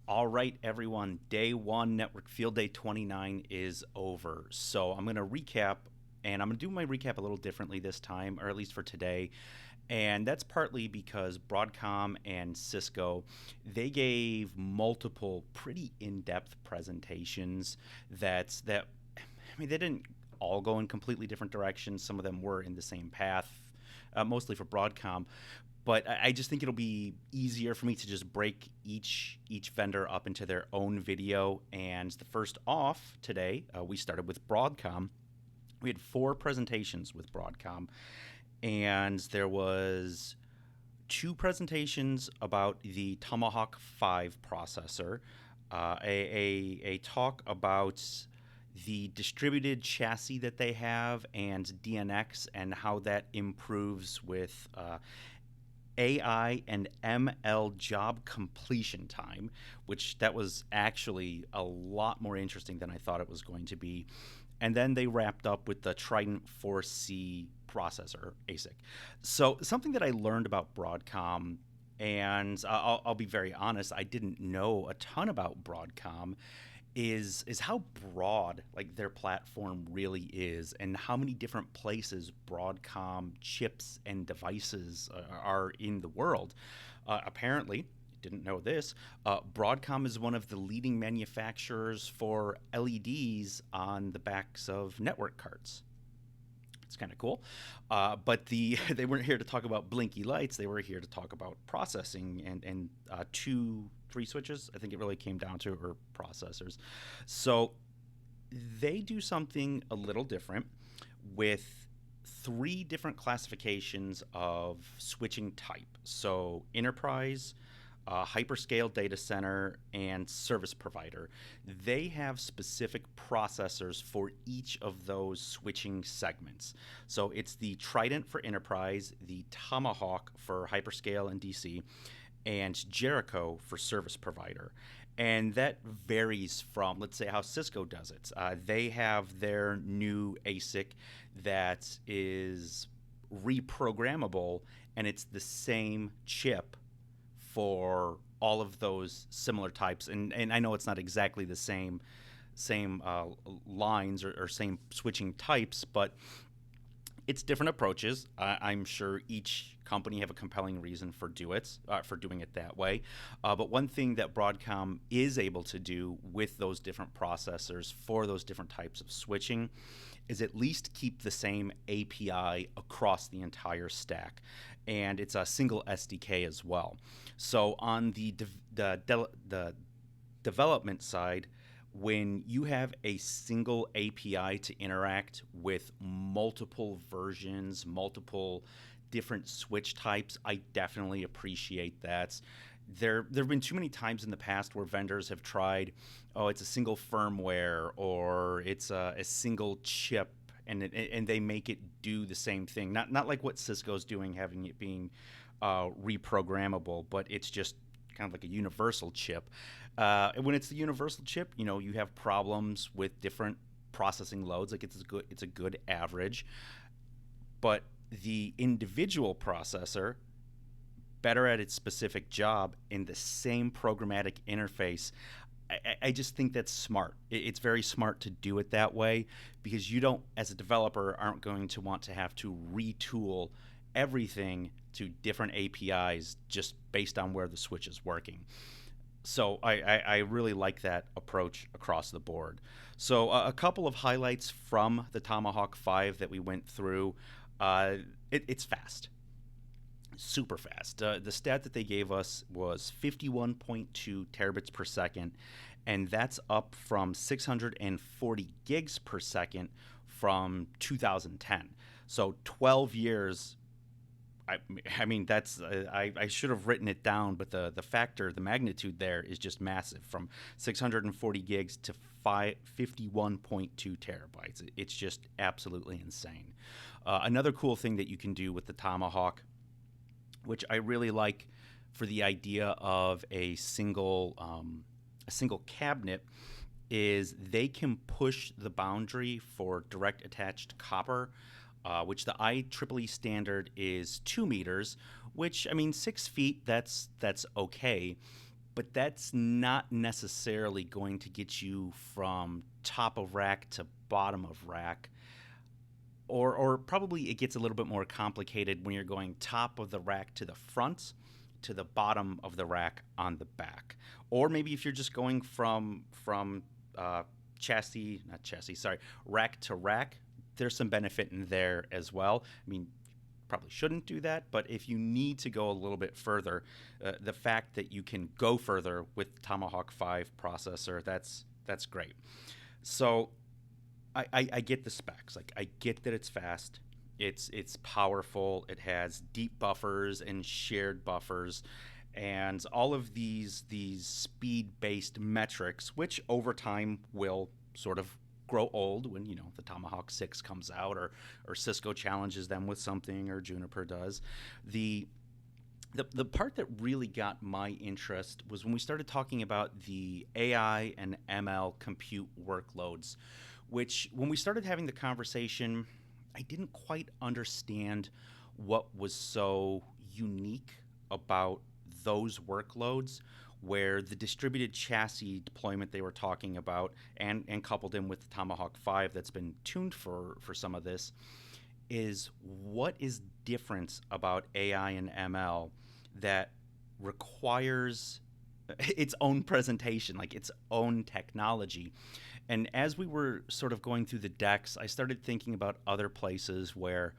All right, everyone. Day one, Network Field Day 29 is over. So I'm going to recap, and I'm going to do my recap a little differently this time, or at least for today. And that's partly because Broadcom and Cisco, they gave multiple pretty in-depth presentations that I mean, they didn't all go in completely different directions. Some of them were in the same path, mostly for Broadcom, but I just think it'll be easier for me to just break each vendor up into their own video. And the first off today, we started with Broadcom. We had four presentations with Broadcom, and there was two presentations about the Tomahawk 5 processor, a talk about the distributed chassis that they have and DNX and how that improves with AI and ML job completion time, which that was actually a lot more interesting than I thought it was going to be. And then they wrapped up with the Trident 4C processor ASIC. So something that I learned about Broadcom, and I'll be very honest, I didn't know a ton about Broadcom, is how broad like their platform really is, and how many different places Broadcom chips and devices are in the world. Apparently, didn't know this. Broadcom is one of the leading manufacturers for LEDs on the backs of network cards. It's kind of cool. But they weren't here to talk about blinky lights. They were here to talk about processing and two, three switches. I think it really came down to, or processors. So they do something a little different with three different classifications of switching type. So enterprise, hyperscale data center, and service provider. They have specific processors for each of those switching segments. So it's the Trident for enterprise, the Tomahawk for hyperscale and DC, and Jericho for service provider. And that varies from, let's say, how Cisco does it. They have their new ASIC that is reprogrammable, and it's the same chip for all of those similar types. And I know it's not exactly the same lines or same switching types, but it's different approaches. I'm sure each company have a compelling reason for doing it that way. But one thing that Broadcom is able to do with those different processors for those different types of switching is at least keep the same API across the entire stack, and it's a single SDK as well. So on the development side, when you have a single API to interact with multiple versions, multiple different switch types, I definitely appreciate that. There have been too many times in the past where vendors have tried, oh, it's a single firmware or it's a single chip, and they make it do the same thing. Not like what Cisco's doing, having it being reprogrammable, but it's just kind of like a universal chip. And when it's the universal chip, you have problems with different processing loads. Like it's a good average, but the individual processor better at its specific job in the same programmatic interface. I just think that's smart. It's very smart to do it that way, because you don't, as a developer, aren't going to want to have to retool everything to different APIs just based on where the switch is working. So I really like that approach across the board. So a couple of highlights from the Tomahawk 5 that we went through. It's fast, super fast. The stat that they gave us was 51.2 terabits per second, and that's up from 640 gigs per second from 2010. So 12 years. I mean, that's I should have written it down, but the magnitude there is just massive, from 640 gigs to 51.2 terabytes. It's just absolutely insane. Another cool thing that you can do with the Tomahawk, which I really like, for the idea of a single cabinet, is they can push the boundary for direct attached copper, which the IEEE standard is 2 meters, which, I mean, 6 feet, that's okay. but that's not necessarily going to get you from top of rack to bottom of rack. Or probably it gets a little bit more complicated when you're going top of the rack to the front to the bottom of the rack on the back. Or maybe if you're just going from uh, chassis, not chassis, sorry, rack to rack, there's some benefit in there as well. I mean, probably shouldn't do that, but if you need to go a little bit further, the fact that you can go further with Tomahawk 5 processor, that's great. So I get the specs. Like I get that it's fast, it's powerful, it has deep buffers and shared buffers, and all of these speed based metrics, which over time will sort of grow old when the Tomahawk 6 comes out, or Cisco challenges them with something, or Juniper does. The the part that really got my interest was when we started talking about the AI and ML compute workloads, which when we started having the conversation, I didn't quite understand what was so unique about those workloads, where the distributed chassis deployment they were talking about, and coupled in with the Tomahawk 5 that's been tuned for some of this, is what is different about AI and ML that requires its own presentation, like its own technology. And as we were sort of going through the decks, I started thinking about other places where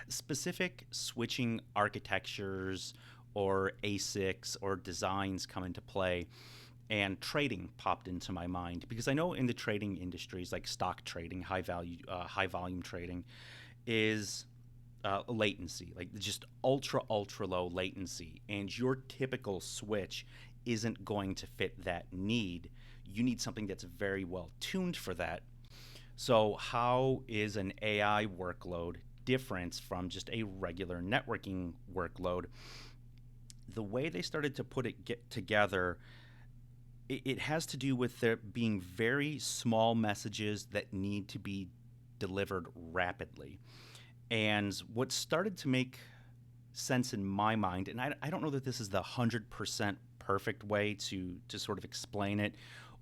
specific switching architectures or ASICs or designs come into play, and trading popped into my mind because I know in the trading industries like stock trading, high volume trading, is latency, like just ultra low latency, and your typical switch isn't going to fit that need. You need something that's very well tuned for that. So how is an AI workload different from just a regular networking workload? The way they started to put it get together, it has to do with there being very small messages that need to be delivered rapidly. And what started to make sense in my mind, and I don't know that this is the 100% perfect way to sort of explain it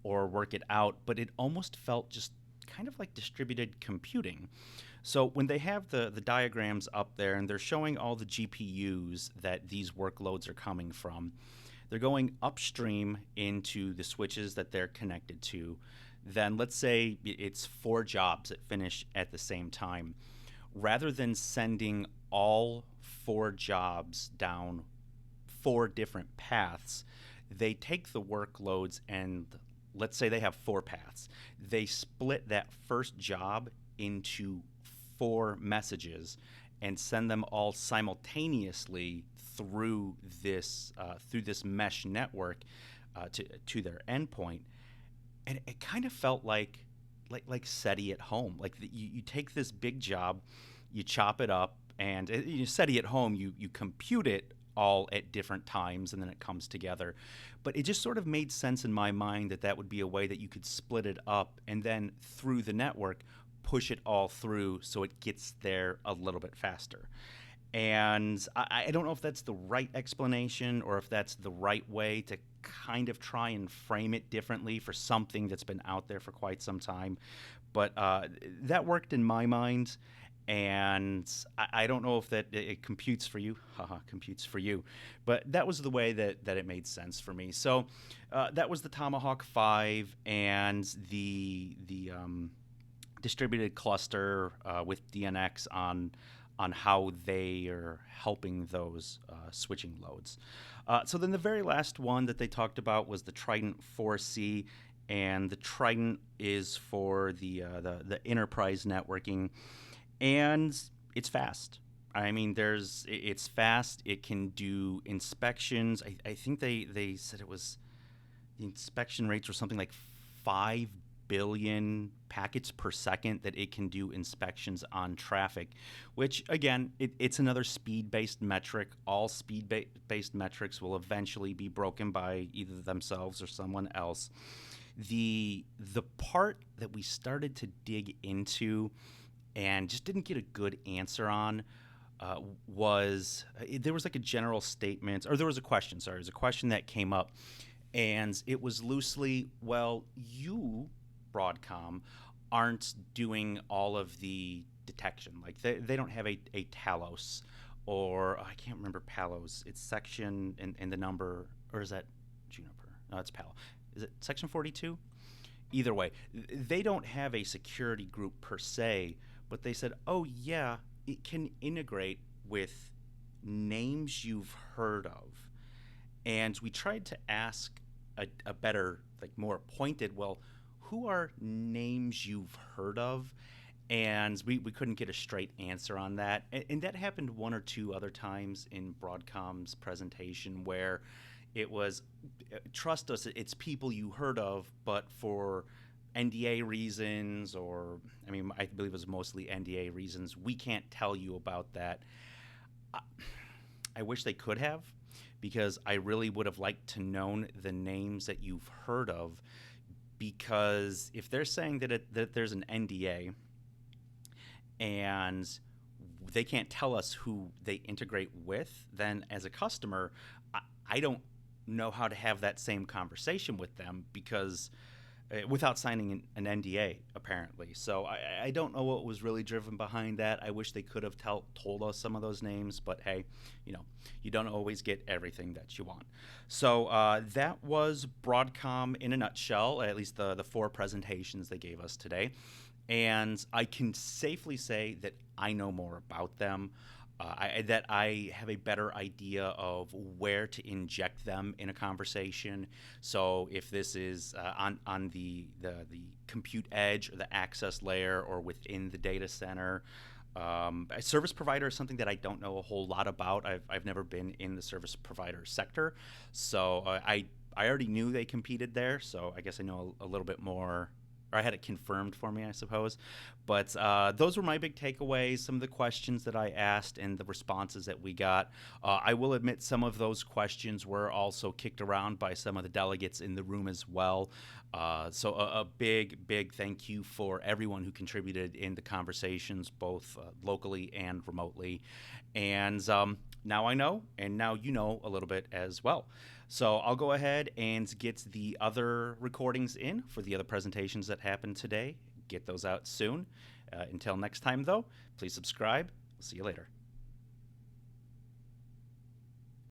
or work it out, but it almost felt just kind of like distributed computing. So when they have the diagrams up there and they're showing all the GPUs that these workloads are coming from, they're going upstream into the switches that they're connected to. Then let's say it's 4 jobs that finish at the same time. Rather than sending all 4 jobs down 4 different paths, they take the workloads and let's say they have 4 paths. They split that first job into 4 messages and send them all simultaneously through this mesh network to their endpoint. And it kind of felt like SETI at home. Like you take this big job, you chop it up, and SETI at home, you compute it all at different times, and then it comes together. But it just sort of made sense in my mind that that would be a way that you could split it up, and then through the network, push it all through so it gets there a little bit faster. And I don't know if that's the right explanation or if that's the right way to kind of try and frame it differently for something that's been out there for quite some time. But that worked in my mind. And I don't know if that it computes for you. Haha, computes for you. But that was the way that it made sense for me. So that was the Tomahawk 5 and the distributed cluster with DNX on how they are helping those switching loads. So then the very last one that they talked about was the Trident 4C, and the Trident is for the enterprise networking, and it's fast. I mean, it's fast. It can do inspections. I think they said it was the inspection rates were something like 5 billion packets per second that it can do inspections on traffic, which again, it's another speed-based metric. All speed-based metrics will eventually be broken by either themselves or someone else. The part that we started to dig into and just didn't get a good answer on there was like a general statement, or there was a question. Sorry, there was a question that came up, and it was loosely, well, you, Broadcom, aren't doing all of the detection. Like they don't have a Talos, or I can't remember Palos. It's section and the number, or is that Juniper? No, it's Palo. Is it section 42? Either way, they don't have a security group per se, but they said, oh, yeah, it can integrate with names you've heard of. And we tried to ask a better, like more pointed, well, who are names you've heard of? And we couldn't get a straight answer on that. And that happened one or two other times in Broadcom's presentation where it was, trust us, it's people you heard of, but for NDA reasons, or I mean, I believe it was mostly NDA reasons, we can't tell you about that. I, I wish they could have, because I really would have liked to known the names that you've heard of. Because if they're saying that there's an NDA and they can't tell us who they integrate with, then as a customer, I don't know how to have that same conversation with them, because without signing an NDA, apparently. So I don't know what was really driven behind that. I wish they could have told us some of those names, but hey, you don't always get everything that you want. So that was Broadcom in a nutshell, at least the four presentations they gave us today. And I can safely say that I know more about them. That I have a better idea of where to inject them in a conversation. So if this is on the compute edge or the access layer or within the data center, a service provider is something that I don't know a whole lot about. I've never been in the service provider sector, so I already knew they competed there. So I guess I know a little bit more, or I had it confirmed for me, I suppose. But those were my big takeaways, some of the questions that I asked and the responses that we got. I will admit some of those questions were also kicked around by some of the delegates in the room as well. So a big, big thank you for everyone who contributed in the conversations, both locally and remotely. And now I know, and now you know a little bit as well. So I'll go ahead and get the other recordings in for the other presentations that happened today. Get those out soon. Until next time, though, please subscribe. We'll see you later.